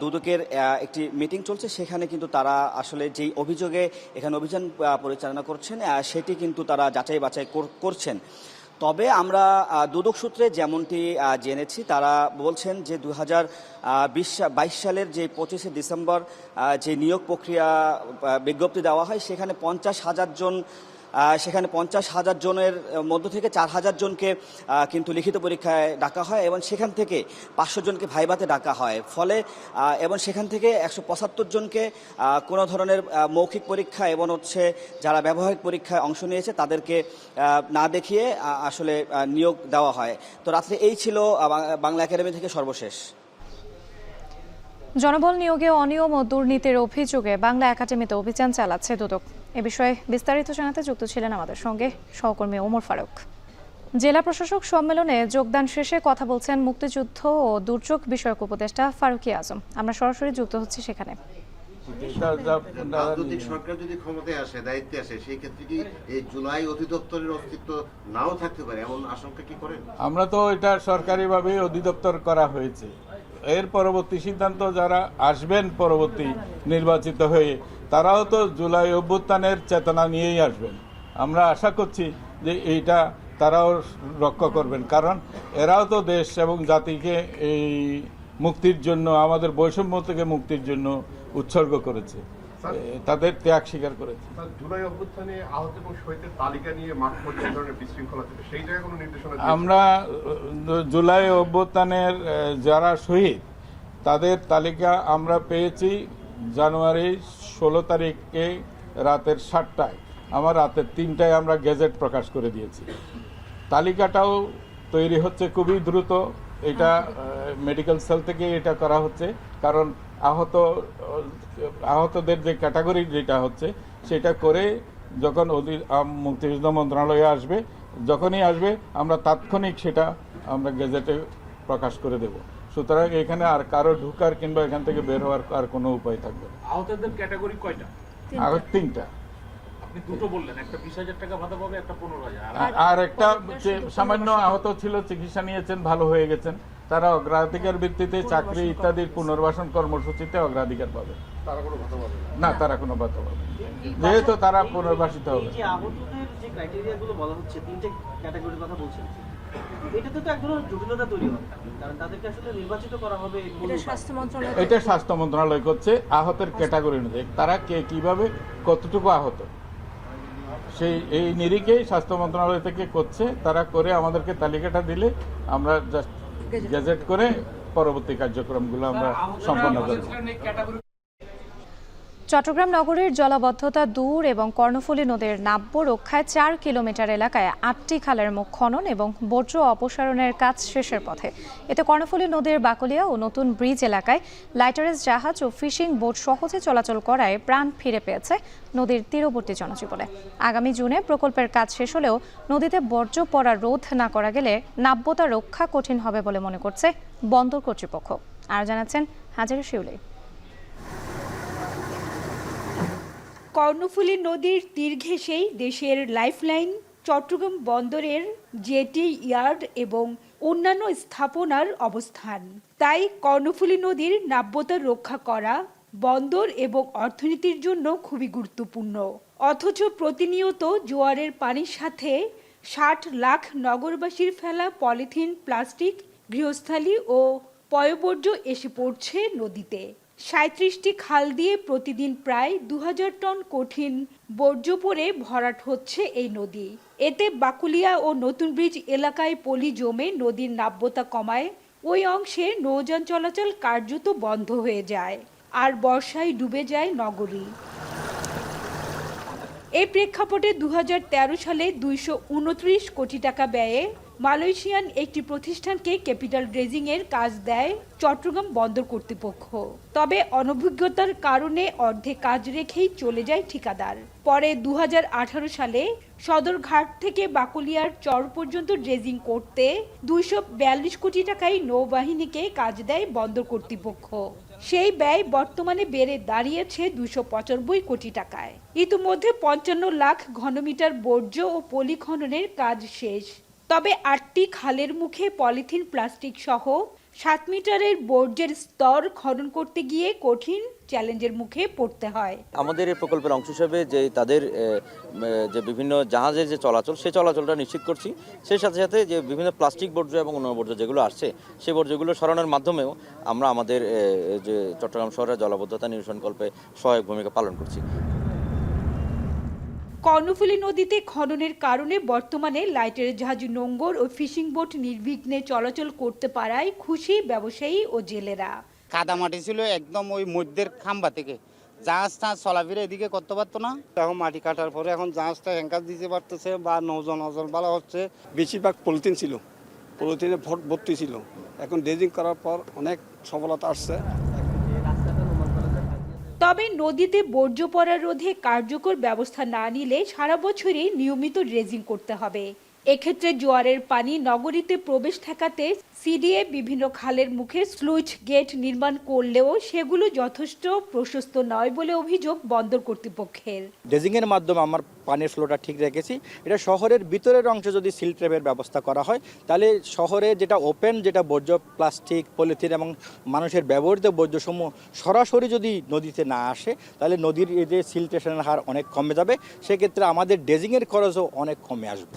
দুদকের একটি মিটিং চলছে। সেখানে কিন্তু তারা আসলে যেই অভিযোগে এখানে অভিযান পরিচালনা করছেন সেটি কিন্তু তারা যাচাই বাছাই করছেন। তবে আমরা দুদক সূত্রে যেমনটি জেনেছি, তারা বলছেন যে 2022 সালের যে 25শে ডিসেম্বর যে নিয়োগ প্রক্রিয়া বিজ্ঞপ্তি দেওয়া হয় সেখানে 50,000 জনের মধ্য থেকে 4,000 জনকে কিন্তু লিখিত পরীক্ষায় ডাকা হয় এবং সেখান থেকে 500 জনকে ভাইভাতে ডাকা হয়। ফলে এবং সেখান থেকে 175 জনকে কোনো ধরনের মৌখিক পরীক্ষা এবং যারা ব্যবহারিক পরীক্ষায় অংশ নিয়েছে তাদেরকে না দেখিয়ে আসলে নিয়োগ দেওয়া হয়। তো রাত্রে এই ছিল বাংলা একাডেমি থেকে সর্বশেষ। জনবল নিয়োগে অনিয়ম ও দুর্নীতির অভিযোগে বাংলা একাডেমিতে অভিযান চালাচ্ছে দুদক। এ বিষয়ে বিস্তারিত জানাতে যুক্ত ছিলেন আমাদের সঙ্গে সহকর্মী ওমর ফারুক। জেলা প্রশাসক সম্মেলনে যোগদান শেষে কথা বলছেন মুক্তিযুদ্ধ ও দুর্যোগ বিষয়ক উপদেষ্টা ফারুকী আজম। আমরা সরাসরি যুক্ত হচ্ছি সেখানে। রাজনৈতিক সরকার যদি ক্ষমতায় আসে, দায়িত্বে আসে, সেই ক্ষেত্রে কি এই জুলাই অধিদপ্তরের অস্তিত্ব নাও থাকতে পারে এমন আশঙ্কা কি করেন? আমরা তো এটা সরকারিভাবে অধিদপ্তর করা হয়েছে। এর পরবর্তী সিদ্ধান্ত যারা আসবেন পরবর্তী নির্বাচিত হয়ে তারাও তো জুলাই অভ্যুত্থানের চেতনা নিয়েই আসবেন। আমরা আশা করছি যে এইটা তারাও রক্ষা করবেন, কারণ এরাও তো দেশ এবং জাতিকে এই মুক্তির জন্য, আমাদের বৈষম্য থেকে মুক্তির জন্য উৎসর্গ করেছে, তাদের ত্যাগ স্বীকার করেছে। জুলাই অভ্যুত্থানে আহত এবং শহীদের তালিকা নিয়ে মাঠ পর্যায়ে ধরনের বিশৃঙ্খলা ছিল, সেই জায়গায় কোনো নির্দেশনা? আমরা জুলাই অভ্যুত্থানের যারা শহীদ তাদের তালিকা আমরা পেয়েছি জানুয়ারি 16 তারিখে রাতের 7টায়। আমার রাতের 3টায় আমরা গেজেট প্রকাশ করে দিয়েছি। তালিকাটাও তৈরি হচ্ছে খুবই দ্রুত। এটা মেডিকেল সেল থেকে এটা করা হচ্ছে, কারণ আহতদের যে ক্যাটাগরি যেটা হচ্ছে সেটা করে যখন মুক্তিযুদ্ধ মন্ত্রণালয়ে আসবে, যখনই আসবে আমরা তাৎক্ষণিক সেটা আমরা গেজেটে প্রকাশ করে দেব। সুতরাং এখানে আর কারো ঢুকার কিংবা এখান থেকে বের হওয়ার আর কোনো উপায় থাকবে না। আহতদের ক্যাটাগরি কয়টা? 3টা। আপনি দুটো বললেন, একটা 20,000 টাকা ভাতা পাবে, একটা 15,000। আর একটা সামান্য আহত ছিল, চিকিৎসা নিয়েছেন, ভালো হয়ে গেছেন, তারা অগ্রাধিকার ভিত্তিতে চাকরি ইত্যাদির পুনর্বাসন কর্মসূচিতে অগ্রাধিকার পাবে। তারা কোনো ভাতা পাবে না, তারা কোনো ভাতা পাবে না, যেহেতু তারা পুনর্বাসিত হবে। আহতদের যে ক্রাইটেরিয়াগুলো বলা হচ্ছে, 3টে ক্যাটাগরির কথা বলছেন, এটাতে তো এক ধরনের জটিলতা তৈরি হবে, কারণ তাদেরকে আসলে নির্বাচিত করা হবে। এটা স্বাস্থ্য মন্ত্রণালয় করছে আহতের ক্যাটাগরি অনুযায়ী, তারা কে কিভাবে কতটুকু আহত এই নিরিখেই স্বাস্থ্য মন্ত্রণালয় থেকে করছে। তারা করে আমাদেরকে তালিকাটা দিলে আমরা জাস্ট গেজেট করে পরবর্তী কার্যক্রমগুলো আমরা সম্পন্ন করব। চট্টগ্রাম নগরীর জলাবদ্ধতা দূর এবং কর্ণফুলী নদীর নাব্য রক্ষায় 4 কিলোমিটার এলাকায় 8টি খালের মুখ খনন এবং বর্জ্য অপসারণের কাজ শেষের পথে। এতে কর্ণফুলী নদীর বাকলিয়া ও নতুন ব্রিজ এলাকায় লাইটারেজ জাহাজ ও ফিশিং বোট সহজে চলাচল করায় প্রাণ ফিরে পেয়েছে নদীর তীরবর্তী জনজীবনে। আগামী জুনে প্রকল্পের কাজ শেষ হলেও নদীতে বর্জ্য পড়া রোধ না করা গেলে নাব্যতা রক্ষা কঠিন হবে বলে মনে করছে বন্দর কর্তৃপক্ষ। আর জানাচ্ছেন হাজারে শিউলি। কর্ণফুলী নদীর তীর ঘেঁষেই দেশের লাইফলাইন চট্টগ্রাম বন্দরের জেটি, ইয়ার্ড এবং অন্যান্য স্থাপনার অবস্থান। তাই কর্ণফুলী নদীর নাব্যতা রক্ষা করা বন্দর এবং অর্থনীতির জন্য খুবই গুরুত্বপূর্ণ। অথচ প্রতিনিয়ত জোয়ারের পানির সাথে 60 লাখ নগরবাসীর ফেলা পলিথিন, প্লাস্টিক, গৃহস্থালী ও পয়ঃবর্জ্য এসে পড়ছে নদীতে। 37টি খাল দিয়ে প্রতিদিন প্রায় 2000 টন কঠিন বর্জ্য পড়ে ভরাট হচ্ছে এই নদী। এতে বাকুলিয়া ও নতুন ব্রিজ এলাকায় পলি জমে নদীর নাব্যতা কমায় ওই অংশে নৌযান চলাচল কার্যত বন্ধ হয়ে যায়, আর বর্ষায় ডুবে যায় নগরী। এই প্রেক্ষাপটে 2013 সালে 229 কোটি টাকা ব্যয়ে মালয়েশিয়ান একটি প্রতিষ্ঠানকে ক্যাপিটাল ড্রেজিং এর কাজ দেয় চট্টগ্রাম বন্দর কর্তৃপক্ষ। তবে অনভিজ্ঞতার কারণে অর্ধেক কাজ রেখেই চলে যায় ঠিকাদার। পরে 2018 সালে সদরঘাট থেকে বাকুলিয়ার চর পর্যন্ত ড্রেজিং করতে 242 কোটি টাকায় নৌবাহিনীকে কাজ দেয় বন্দর কর্তৃপক্ষ। সেই ব্যয় বর্তমানে বেড়ে দাঁড়িয়েছে 295 কোটি টাকায়। ইতিমধ্যে 55 লাখ ঘনমিটার বর্জ্য ও পলি খননের কাজ শেষ। তবে 8টি খালের মুখে পলিথিন, প্লাস্টিক সহ 7 মিটারের বর্জ্যের স্তর খনন করতে গিয়ে কঠিন চ্যালেঞ্জের মুখে পড়তে হয়। আমাদের এই প্রকল্পের অংশ হিসেবে যে তাদের যে বিভিন্ন জাহাজের যে চলাচল সেই চলাচলটা নিশ্চিত করছি, সেই সাথে সাথে যে বিভিন্ন প্লাস্টিক বর্জ্য এবং অন্য বর্জ্য যেগুলো আসছে সেই বর্জ্যগুলো সরানোর মাধ্যমেও আমরা আমাদের যে চট্টগ্রাম শহরের জলাবদ্ধতা নিরসনকল্পে সহায়ক ভূমিকা পালন করছি। কর্ণফুলী নদীতে খননের কারণে বর্তমানে লাইটের জাহাজ, নোঙ্গর ও ফিশিং বোট নির্বিঘ্নে চলাচল করতে পারায় খুশি ব্যবসায়ী ও জেলেরা। কাদামাটি ছিল একদম ওই মধ্যের খাম্বা থেকে, জাহাজটা চলাফেরা এদিকে করতে পারতো না। এখন মাটি কাটার পরে এখন জাহাজটা হ্যাঙ্কার দিতে পারতেছে বা নৌজন ভালো হচ্ছে। বেশিরভাগ পলিথিন ছিল, পলিথিনে ভর্তি ছিল, এখন ড্রেজিং করার পর অনেক সফলতা আসছে। তবে নদীতে বর্জ্য পড়া রোধে কার্যকর ব্যবস্থা না নিলে সারা বছরই নিয়মিত ড্রেজিং করতে হবে। এক্ষেত্রে জোয়ারের পানি নগরীতে প্রবেশ ঠেকাতে সিডিএ বিভিন্ন খালের মুখে স্লুইস গেট নির্মাণ করলেও সেগুলো যথেষ্ট প্রশস্ত নয় বলে অভিযোগ বন্দর কর্তৃপক্ষের। ড্রেজিংয়ের মাধ্যমে আমার পানির ফ্লোটা ঠিক রেখেছি। এটা শহরের ভিতরের অংশে যদি সিল ট্র্যাপের ব্যবস্থা করা হয় তাহলে শহরে যেটা ওপেন, যেটা বর্জ্য প্লাস্টিক, পলিথিন এবং মানুষের ব্যবহৃত বর্জ্যসমূহ সরাসরি যদি নদীতে না আসে তাহলে নদীর এই যে সিলট্রেশনের হার অনেক কমে যাবে। সেক্ষেত্রে আমাদের ড্রেজিংয়ের খরচও অনেক কমে আসবে।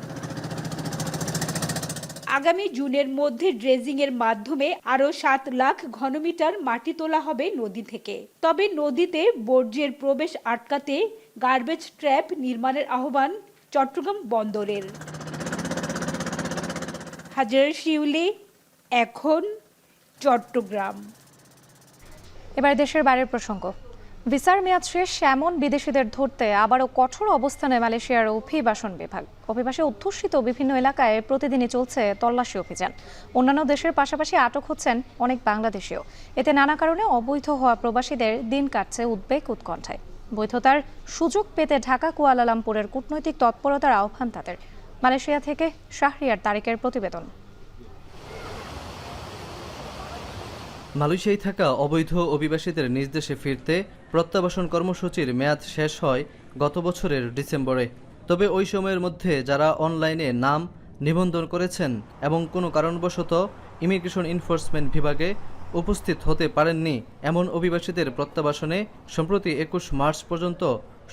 আগামী জুনের মধ্যে ড্রেজিংয়ের মাধ্যমে আরও 7 লাখ ঘনমিটার মাটি তোলা হবে নদী থেকে। তবে নদীতে বর্জ্যের প্রবেশ আটকাতে গার্বেজ ট্র্যাপ নির্মাণের আহ্বান চট্টগ্রাম বন্দরের। হাজার শিউলি, এখন চট্টগ্রাম। এবার দেশের বাইরের প্রসঙ্গ। ভিসার মেয়াদ শেষ এমন বিদেশিদের ধরতে আবারও কঠোর অবস্থানে মালয়েশিয়ার অভিবাসন বিভাগ। অভিবাসে অধ্যুষিত বিভিন্ন এলাকায় প্রতিদিনই চলছে তল্লাশি অভিযান। অন্যান্য দেশের পাশাপাশি আটক হচ্ছেন অনেক বাংলাদেশিও। এতে নানা কারণে অবৈধ হওয়া প্রবাসীদের দিন কাটছে উদ্বেগ উৎকণ্ঠায়। বৈধতার সুযোগ পেতে ঢাকা, কুয়ালালামপুরের কূটনৈতিক তৎপরতার আহ্বান তাদের। মালয়েশিয়া থেকে শাহরিয়ার তারিকের প্রতিবেদন। মালয়েশিয়ায় থাকা অবৈধ অভিবাসীদের নিজ দেশে ফিরতে প্রত্যাবাসন কর্মসূচির মেয়াদ শেষ হয় গত বছরের ডিসেম্বরে। তবে ওই সময়ের মধ্যে যারা অনলাইনে নাম নিবন্ধন করেছেন এবং কোনো কারণবশত ইমিগ্রেশন এনফোর্সমেন্ট বিভাগে উপস্থিত হতে পারেননি, এমন অভিবাসীদের প্রত্যাবাসনে সম্প্রতি 21 মার্চ পর্যন্ত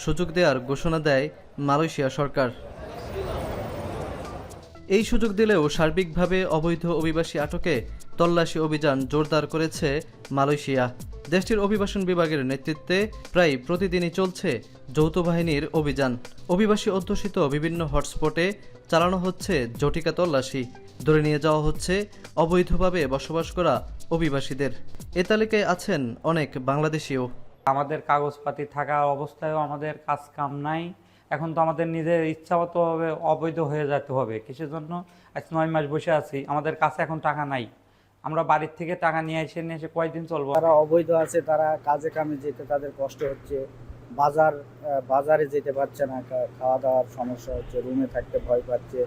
সুযোগ দেওয়ার ঘোষণা দেয় মালয়েশিয়া সরকার। এই সুযোগ দিলেও সার্বিকভাবে অবৈধ অভিবাসী আটকে তল্লাশি অভিযান জোরদার করেছে মালয়েশিয়া। দেশটির অভিবাসন বিভাগের নেতৃত্বে প্রায় প্রতিদিনই চলছে যৌথ বাহিনীর অভিযান। অভিবাসী অধ্যুষিত বিভিন্ন হটস্পটে চালানো হচ্ছে জটিকা তল্লাশি। ধরে নিয়ে যাওয়া হচ্ছে অবৈধভাবে বসবাস করা অভিবাসীদের। এ তালিকায় আছেন অনেক বাংলাদেশিও। আমাদের কাগজপাতি থাকা অবস্থায়ও আমাদের কাজ কাম নাই। এখন তো আমাদের নিজের ইচ্ছামতভাবে অবৈধ হয়ে যেতে হবে। কিসের জন্য? আজ 9 মাস বসে আছি, আমাদের কাছে এখন টাকা নাই। আমরা বাড়ির থেকে টাকা নিয়ে এসে কয়দিন চলবো? যারা অবৈধ আছে তারা কাজে কামে যেতে তাদের কষ্ট হচ্ছে, বাজারে যেতে পারছে না, খাওয়া দাওয়ার সমস্যা হচ্ছে, রুমে থাকতে ভয় পাচ্ছে।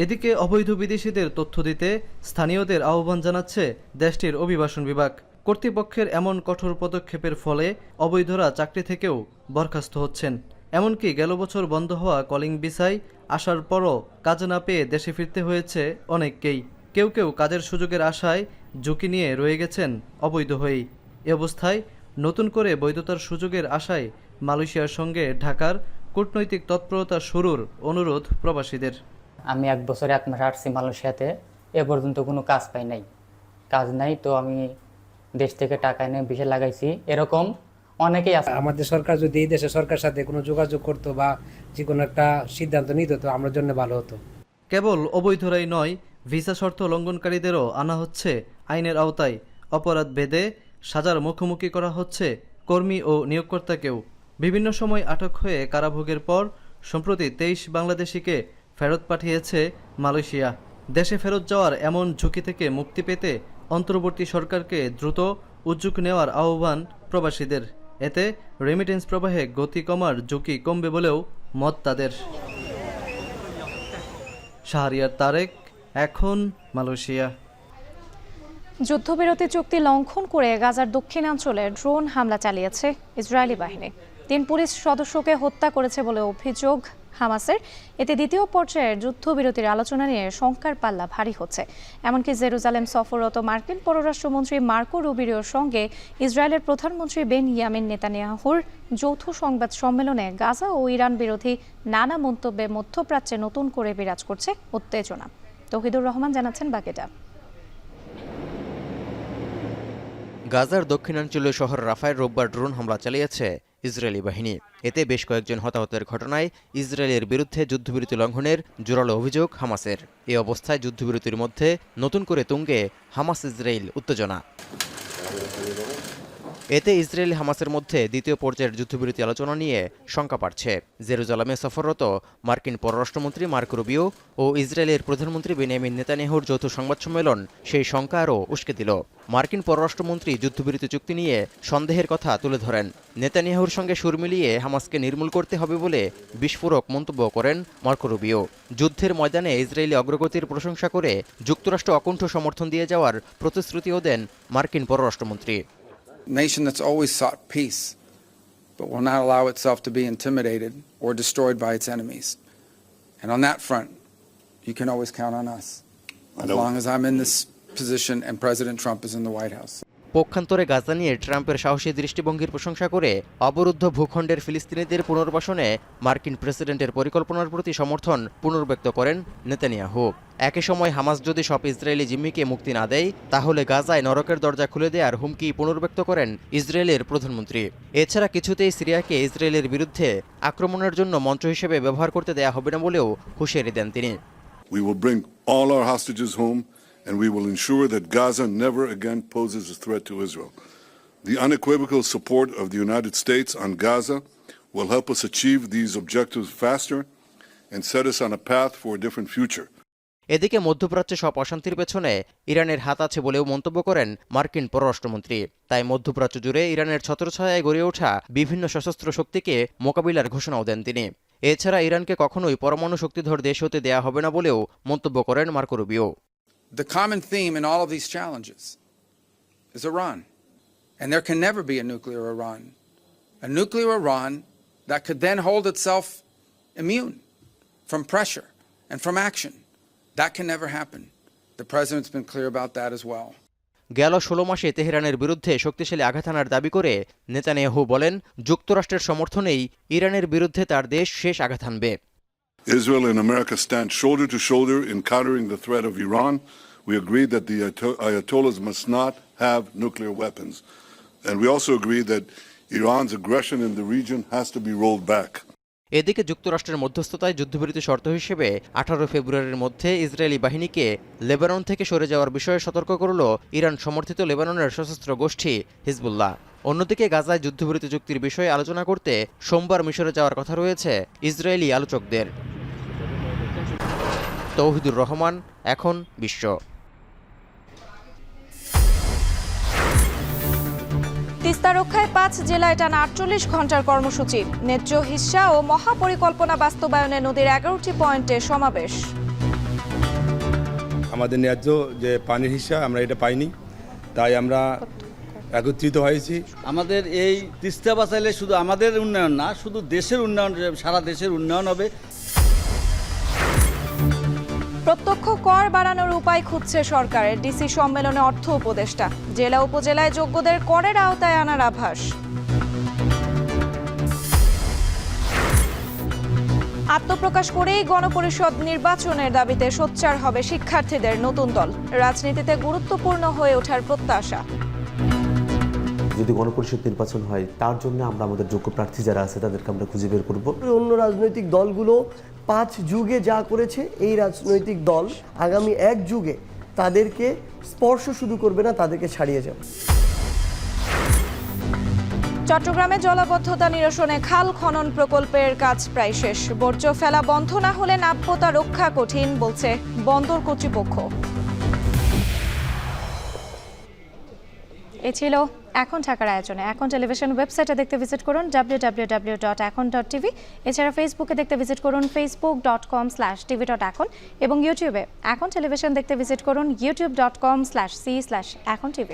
এদিকে অবৈধ বিদেশিদের তথ্য দিতে স্থানীয়দের আহ্বান জানাচ্ছে দেশটির অভিবাসন বিভাগ। কর্তৃপক্ষের এমন কঠোর পদক্ষেপের ফলে অবৈধরা চাকরি থেকেও বরখাস্ত হচ্ছেন। এমনকি গেল বছর বন্ধ হওয়া কলিং ভিসায় আসার পরও কাজ না পেয়ে দেশে ফিরতে হয়েছে অনেককেই। কেউ কেউ কাজের সুযোগের আশায় ঝুঁকি নিয়ে রয়ে গেছেন অবৈধ হয়েই। এ অবস্থায় নতুন করে বৈধতার সুযোগের আশায় মালয়েশিয়ার সঙ্গে ঢাকার কূটনৈতিক তৎপরতা শুরুর অনুরোধ প্রবাসীদের। আমি 1 বছর 1 মাস আসছি মালয়েশিয়াতে, এ পর্যন্ত কোনো কাজ পাই নাই। কাজ নাই তো আমি দেশ থেকে টাকা এনে ভিসা লাগাইছি, এরকম অনেকেই আছে। আমাদের সরকার যদি এই দেশের সরকারের সাথে কোনো যোগাযোগ করতো বা যে কোনো একটা সিদ্ধান্ত নিত তো আমার জন্য ভালো হতো। কেবল অবৈধরাই নয়, ভিসা শর্ত লঙ্ঘনকারীদেরও আনা হচ্ছে আইনের আওতায়। অপরাধ ভেদে সাজার মুখোমুখি করা হচ্ছে কর্মী ও নিয়োগকর্তাকেও। বিভিন্ন সময় আটক হয়ে কারাভোগের পর সম্প্রতি 23 বাংলাদেশিকে ফেরত পাঠিয়েছে মালয়েশিয়া। দেশে ফেরত যাওয়ার এমন ঝুঁকি থেকে মুক্তি পেতে অন্তর্বর্তী সরকারকে দ্রুত উদ্যোগ নেওয়ার আহ্বান প্রবাসীদের। এতে রেমিটেন্স প্রবাহে গতি কমার ঝুঁকি কমবে বলেও মত তাদের। শাহরিয়ার তারেক, এখন মালয়েশিয়া। যুদ্ধবিরতি চুক্তি লঙ্ঘন করে গাজার দক্ষিণাঞ্চলে ড্রোন হামলা চালিয়েছে ইসরায়েলি বাহিনী। 3 পুলিশ সদস্যকে হত্যা করেছে বলে অভিযোগ হামাসের। এতে দ্বিতীয় পর্যায়ের যুদ্ধবিরতির আলোচনা নিয়ে শঙ্কার পাল্লা ভারী হচ্ছে। এমনকি জেরুজালেম সফররত মার্কিন পররাষ্ট্রমন্ত্রী মার্কো রুবিওর সঙ্গে ইসরায়েলের প্রধানমন্ত্রী বেনিয়ামিন নেতানিয়াহুর যৌথ সংবাদ সম্মেলনে গাজা ও ইরান বিরোধী নানা মন্তব্যে মধ্যপ্রাচ্যে নতুন করে বিরাজ করছে উত্তেজনা। তৌহিদুর রহমান জানাচ্ছেন বাকিটা। গাজার দক্ষিণাঞ্চলীয় শহর রাফায় রোববার ড্রোন হামলা চালিয়েছে ইসরায়েলি বাহিনী। এতে বেশ কয়েকজন হতাহতের ঘটনায় ইসরায়েলের বিরুদ্ধে যুদ্ধবিরতি লঙ্ঘনের জোরালো অভিযোগ হামাসের। এই অবস্থায় যুদ্ধবিরতির মধ্যে নতুন করে তুঙ্গে হামাস ইসরায়েল উত্তেজনা। এতে ইসরায়েল হামাসের মধ্যে দ্বিতীয় পর্যায়ের যুদ্ধবিরতি আলোচনা নিয়ে শঙ্কা বাড়ছে। জেরুজালেমে সফররত মার্কিন পররাষ্ট্রমন্ত্রী মার্কো রুবিও ও ইসরায়েলের প্রধানমন্ত্রী বেনিয়ামিন নেতানিয়াহুর যৌথ সংবাদ সম্মেলন সেই শঙ্কা আরও উস্কে দিল। মার্কিন পররাষ্ট্রমন্ত্রী যুদ্ধবিরতি চুক্তি নিয়ে সন্দেহের কথা তুলে ধরেন। নেতানিয়াহুর সঙ্গে সুর মিলিয়ে হামাসকে নির্মূল করতে হবে বলে বিস্ফোরক মন্তব্য করেন মার্কো রুবিও। যুদ্ধের ময়দানে ইসরায়েলি অগ্রগতির প্রশংসা করে যুক্তরাষ্ট্র অকুণ্ঠ সমর্থন দিয়ে যাওয়ার প্রতিশ্রুতিও দেন মার্কিন পররাষ্ট্রমন্ত্রী। Nation that's always sought peace, but will not allow itself to be intimidated or destroyed by its enemies. And on that front, you can always count on us, as long as I'm in this position and President Trump is in the White House. পক্ষান্তরে গাজা নিয়ে ট্রাম্পের সাহসী দৃষ্টিভঙ্গির প্রশংসা করে অবরুদ্ধ ভূখণ্ডের ফিলিস্তিনিদের পুনর্বাসনে মার্কিন প্রেসিডেন্টের পরিকল্পনার প্রতি সমর্থন পুনর্ব্যক্ত করেন নেতানিয়াহু। একই সময় হামাস যদি সব ইসরায়েলি জিম্মিকে মুক্তি না দেয় তাহলে গাজায় নরকের দরজা খুলে দেওয়ার হুমকি পুনর্ব্যক্ত করেন ইসরায়েলের প্রধানমন্ত্রী। এছাড়া কিছুতেই সিরিয়াকে ইসরায়েলের বিরুদ্ধে আক্রমণের জন্য মঞ্চ হিসেবে ব্যবহার করতে দেয়া হবে না বলেও হুঁশিয়ারি দেন তিনি। We will bring all our hostages home and we will ensure that Gaza never again poses a threat to Israel. The unequivocal support of the United States on Gaza will help us achieve these objectives faster and set us on a path for a different future. এদিকে মধ্যপ্রাচ্যে সব অশান্তির পেছনে ইরানের হাত আছে বলেও মন্তব্য করেন মার্কিন পররাষ্ট্রমন্ত্রী। তাই মধ্যপ্রাচ্য জুড়ে ইরানের ছত্রছায়ায় গড়ে ওঠা বিভিন্ন সশস্ত্র শক্তিকে মোকাবিলার ঘোষণাও দেন তিনি। এছাড়া ইরানকে কখনোই পরমাণু শক্তিধর দেশ হতে দেয়া হবে না বলেও মন্তব্য করেন Marco Rubio. The common theme in all of these challenges is Iran. And there can never be a nuclear Iran. A nuclear Iran that could then hold itself immune from pressure and from action. That can never happen. The president's been clear about that as well. গেল 16 মাসে তেহরানের বিরুদ্ধে শক্তিশালী আঘাত হানার দাবি করে Netanyahu বলেন, যুক্তরাষ্ট্রের সমর্থনেই ইরানের বিরুদ্ধে তার দেশ শেষ আঘাত হানবে। Israel and America stand shoulder to shoulder in countering the threat of Iran. We agree that the Ayatollahs must not have nuclear weapons. And we also agree that Iran's aggression in the region has to be rolled back. এদিকে যুক্তরাষ্ট্রের মধ্যস্থতায় যুদ্ধবিরতি শর্ত হিসেবে 18 ফেব্রুয়ারির মধ্যে Israeli বাহিনীকে Lebanon থেকে সরে যাওয়ার বিষয়ে সতর্ক করল ইরান সমর্থিত লেবাননের সশস্ত্র গোষ্ঠী হিজবুল্লাহ। অন্যদিকে গাজায় যুদ্ধবিরতি চুক্তির বিষয়ে আলোচনা করতে সোমবার মিশরে যাওয়ার কথা রয়েছে ইসরায়েলি আলোচকদের। তৌহিদুর রহমান, এখন বিশ্ব। তিস্তা রক্ষায় 5 জেলায় টানা 48 ঘন্টার কর্মসূচি। ন্যায্য হিস্সা ও মহাপরিকল্পনা বাস্তবায়নে নদীর 11টি পয়েন্টে সমাবেশ। আমাদের ন্যায্য যে পানির হিস্সা আমরা এটা পাইনি, তাই আমরা একত্রিত হয়েছি। আমাদের এই তিস্তা বাঁচাইলে শুধু আমাদের উন্নয়ন না, শুধু দেশের উন্নয়ন, সারা দেশের উন্নয়ন হবে। প্রত্যক্ষ কর বাড়ানোর উপায় খুঁজছে সরকারের। ডিসি সম্মেলনে অর্থ উপদেষ্টা। জেলা উপজেলায় যোগ্যদের করের আওতায় আনার আভাস। আত্মপ্রকাশ করেই গণপরিষদ নির্বাচনের দাবিতে সোচ্চার হবে শিক্ষার্থীদের নতুন দল। রাজনীতিতে গুরুত্বপূর্ণ হয়ে ওঠার প্রত্যাশা। যদি গণপরিষদ নির্বাচন হয় তার জন্য আমরা আমাদের যোগ্য প্রার্থী যারা আছে তাদেরকে আমরা খুঁজে বের করব। অন্য রাজনৈতিক দলগুলো 5 যুগে যা করেছে এই রাজনৈতিক দল আগামী 1 যুগে তাদেরকে স্পর্শ শুধু করবে না, তাদেরকে ছাড়িয়ে যাবে। চট্টগ্রামে জলাবদ্ধতা নিরসনে খাল খনন প্রকল্পের কাজ প্রায় শেষ। বর্জ্য ফেলা বন্ধ না হলে নাব্যতা রক্ষা কঠিন, বলছে বন্দর কর্তৃপক্ষ। এ ছিল এখন ঢাকার আয়োজনে। এখন টেলিভিশন ওয়েবসাইটে দেখতে ভিজিট করুন www.ekon.tv। এছাড়া ফেসবুকে দেখতে ভিজিট করুন facebook.com/tv.ekon এবং ইউটিউবে এখন টেলিভিশন দেখতে ভিজিট করুন youtube.com/c/ekontv।